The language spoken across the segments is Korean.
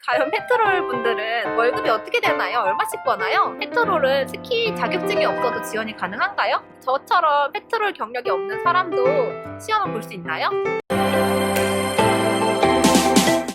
과연 페트롤 분들은 월급이 어떻게 되나요? 얼마씩 버나요? 페트롤은 스키 자격증이 없어도 지원이 가능한가요? 저처럼 페트롤 경력이 없는 사람도 시험을 볼 수 있나요?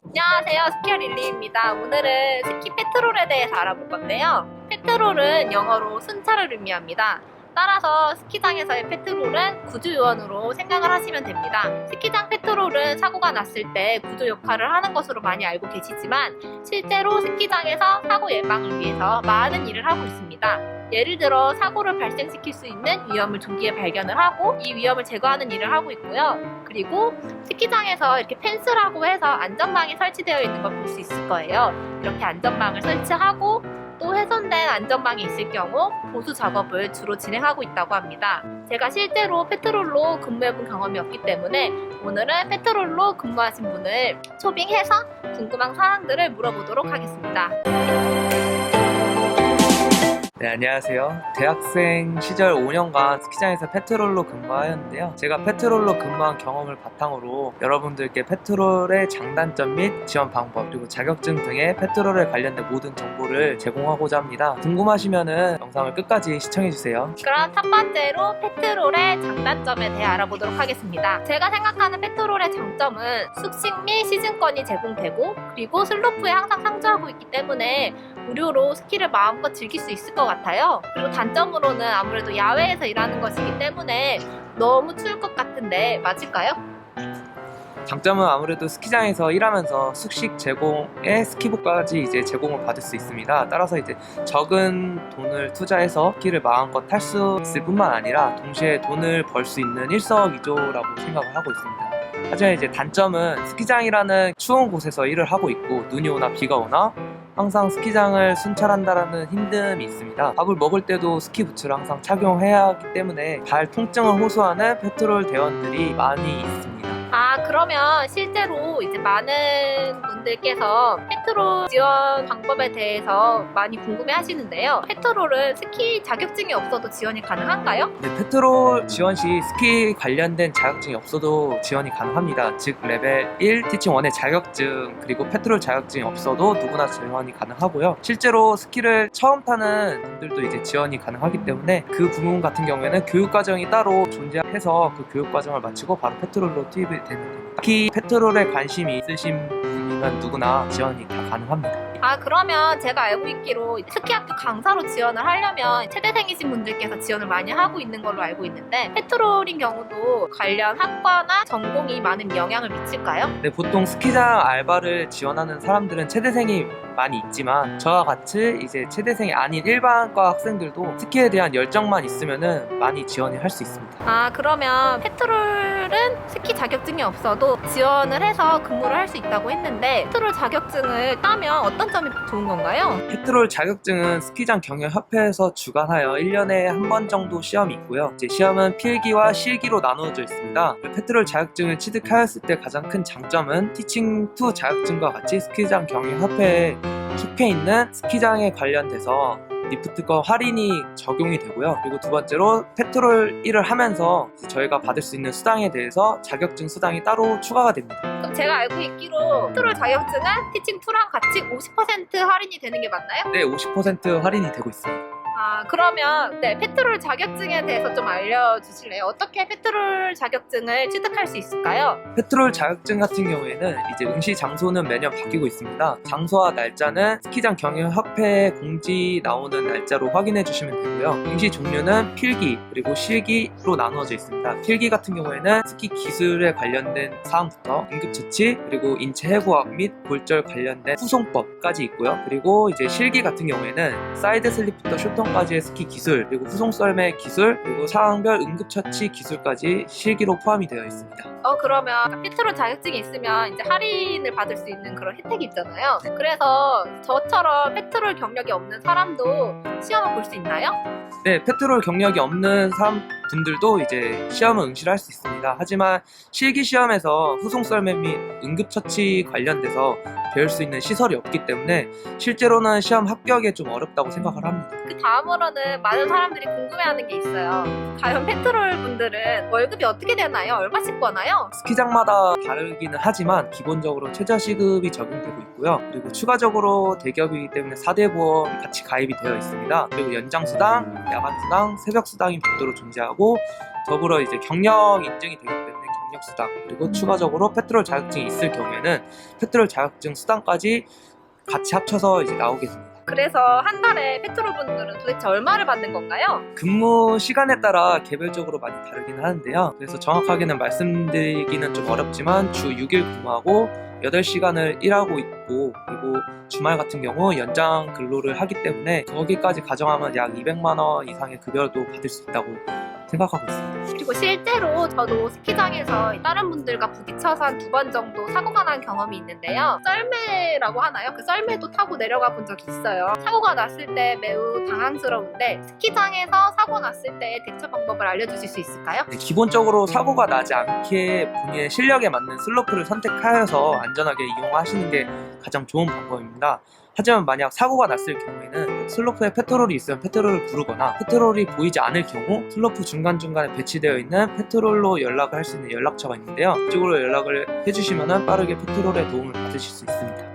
안녕하세요, 스키어 릴리입니다. 오늘은 스키 페트롤에 대해서 알아볼 건데요. 페트롤은 영어로 순찰을 의미합니다. 따라서 스키장에서의 페트롤은 구조요원으로 생각을 하시면 됩니다. 스키장 페트롤은 사고가 났을 때 구조 역할을 하는 것으로 많이 알고 계시지만 실제로 스키장에서 사고 예방을 위해서 많은 일을 하고 있습니다. 예를 들어 사고를 발생시킬 수 있는 위험을 조기에 발견을 하고 이 위험을 제거하는 일을 하고 있고요. 그리고 스키장에서 이렇게 펜스라고 해서 안전망이 설치되어 있는 걸 볼 수 있을 거예요. 이렇게 안전망을 설치하고 또 훼손된 안전망이 있을 경우 보수 작업을 주로 진행하고 있다고 합니다. 제가 실제로 페트롤로 근무해본 경험이 없기 때문에 오늘은 페트롤로 근무하신 분을 초빙해서 궁금한 사항들을 물어보도록 하겠습니다. 네, 안녕하세요. 대학생 시절 5년간 스키장에서 페트롤로 근무하였는데요. 제가 페트롤로 근무한 경험을 바탕으로 여러분들께 페트롤의 장단점 및 지원 방법 그리고 자격증 등의 페트롤에 관련된 모든 정보를 제공하고자 합니다. 궁금하시면 영상을 끝까지 시청해주세요. 그럼 첫 번째로 페트롤의 장단점에 대해 알아보도록 하겠습니다. 제가 생각하는 페트롤의 장점은 숙식 및 시즌권이 제공되고 그리고 슬로프에 항상 상주하고 있기 때문에 무료로 스키를 마음껏 즐길 수 있을 것 같아요. 그리고 단점으로는 아무래도 야외에서 일하는 것이기 때문에 너무 추울 것 같은데 맞을까요? 장점은 아무래도 스키장에서 일하면서 숙식 제공에 스키복까지 이제 제공을 받을 수 있습니다. 따라서 이제 적은 돈을 투자해서 스키를 마음껏 탈 수 있을 뿐만 아니라 동시에 돈을 벌 수 있는 일석이조라고 생각을 하고 있습니다. 하지만 이제 단점은 스키장이라는 추운 곳에서 일을 하고 있고 눈이 오나 비가 오나 항상 스키장을 순찰한다라는 힘듦이 있습니다. 밥을 먹을 때도 스키 부츠를 항상 착용해야 하기 때문에 발 통증을 호소하는 페트롤 대원들이 많이 있습니다. 그러면 실제로 이제 많은 분들께서 페트롤 지원 방법에 대해서 많이 궁금해 하시는데요. 페트롤은 스키 자격증이 없어도 지원이 가능한가요? 네, 페트롤 지원 시 스키 관련된 자격증이 없어도 지원이 가능합니다. 즉 레벨 1 티칭 1의 자격증 그리고 페트롤 자격증이 없어도 누구나 지원이 가능하고요. 실제로 스키를 처음 타는 분들도 이제 지원이 가능하기 때문에 그 부분 같은 경우에는 교육과정이 따로 존재해서 그 교육과정을 마치고 바로 페트롤로 투입이 되면 됩니다. 특히 페트롤에 관심이 있으신 분이면 누구나 지원이 다 가능합니다. 그러면 제가 알고 있기로 스키학교 강사로 지원을 하려면 체대생이신 분들께서 지원을 많이 하고 있는 걸로 알고 있는데 페트롤인 경우도 관련 학과나 전공이 많은 영향을 미칠까요? 네, 보통 스키장 알바를 지원하는 사람들은 체대생이 많이 있지만 저와 같이 이제 체대생이 아닌 일반과 학생들도 스키에 대한 열정만 있으면은 많이 지원을 할 수 있습니다. 그러면 페트롤은 스키 자격증이 없어도 지원을 해서 근무를 할 수 있다고 했는데 페트롤 자격증을 따면 어떤 점이 좋은 건가요? 페트롤 자격증은 스키장 경영협회에서 주관하여 1년에 한 번 정도 시험이 있고요. 이제 시험은 필기와 실기로 나누어져 있습니다. 페트롤 자격증을 취득하였을 때 가장 큰 장점은 티칭2 자격증과 같이 스키장 경영협회에 속해 있는 스키장에 관련돼서 리프트권 할인이 적용이 되고요. 그리고 두 번째로 페트롤 일을 하면서 저희가 받을 수 있는 수당에 대해서 자격증 수당이 따로 추가가 됩니다. 그럼 제가 알고 있기로 페트롤 자격증은 티칭2랑 같이 50% 할인이 되는 게 맞나요? 네, 50% 할인이 되고 있습니다. 그러면 페트롤 자격증에 대해서 좀 알려주실래요? 어떻게 페트롤 자격증을 취득할 수 있을까요? 페트롤 자격증 같은 경우에는 이제 응시 장소는 매년 바뀌고 있습니다. 장소와 날짜는 스키장 경영협회에 공지 나오는 날짜로 확인해 주시면 되고요. 응시 종류는 필기 그리고 실기로 나누어져 있습니다. 필기 같은 경우에는 스키 기술에 관련된 사항부터 응급처치 그리고 인체 해부학 및 골절 관련된 후송법까지 있고요. 그리고 이제 실기 같은 경우에는 사이드 슬립부터 쇼턴까지의 스키 기술 그리고 후송 썰매 기술 그리고 상황별 응급처치 기술까지 실기로 포함이 되어 있습니다. 그러면 페트롤 자격증이 있으면 이제 할인을 받을 수 있는 그런 혜택이 있잖아요. 그래서 저처럼 페트롤 경력이 없는 사람도 시험을 볼 수 있나요? 네, 페트롤 경력이 없는 분들도 이제 시험을 응시를 할 수 있습니다. 하지만 실기 시험에서 후송 썰매 및 응급처치 관련돼서 배울 수 있는 시설이 없기 때문에 실제로는 시험 합격에 좀 어렵다고 생각을 합니다. 그 다음 다음으로는 많은 사람들이 궁금해하는 게 있어요. 과연 페트롤 분들은 월급이 어떻게 되나요? 얼마씩 버나요? 스키장마다 다르기는 하지만 기본적으로 최저시급이 적용되고 있고요. 그리고 추가적으로 대기업이기 때문에 4대 보험이 같이 가입이 되어 있습니다. 그리고 연장수당, 야간수당, 새벽수당이 별도로 존재하고 더불어 이제 경력 인증이 되기 때문에 경력수당, 그리고 추가적으로 페트롤 자격증이 있을 경우에는 페트롤 자격증 수당까지 같이 합쳐서 이제 나오게 됩니다. 그래서 한 달에 페트롤 분들은 도대체 얼마를 받는 건가요? 근무 시간에 따라 개별적으로 많이 다르긴 하는데요. 그래서 정확하게는 말씀드리기는 좀 어렵지만 주 6일 근무하고 8시간을 일하고 있고, 그리고 주말 같은 경우 연장 근로를 하기 때문에 거기까지 가정하면 약 200만 원 이상의 급여도 받을 수 있다고 생각하고 있습니다. 그리고 실제로 저도 스키장에서 다른 분들과 부딪혀서 한 2번 정도 사고가 난 경험이 있는데요. 썰매라고 하나요? 그 썰매도 타고 내려가 본 적이 있어요. 사고가 났을 때 매우 당황스러운데 스키장에서 사고 났을 때 대처 방법을 알려주실 수 있을까요? 네, 기본적으로 사고가 나지 않게 본인의 실력에 맞는 슬로프를 선택하여서 안전하게 이용하시는 게 가장 좋은 방법입니다. 하지만 만약 사고가 났을 경우에는 슬로프에 페트롤이 있으면 페트롤을 부르거나, 페트롤이 보이지 않을 경우 슬로프 중간중간에 배치되어 있는 페트롤로 연락을 할 수 있는 연락처가 있는데요. 이쪽으로 연락을 해주시면 빠르게 페트롤의 도움을 받으실 수 있습니다.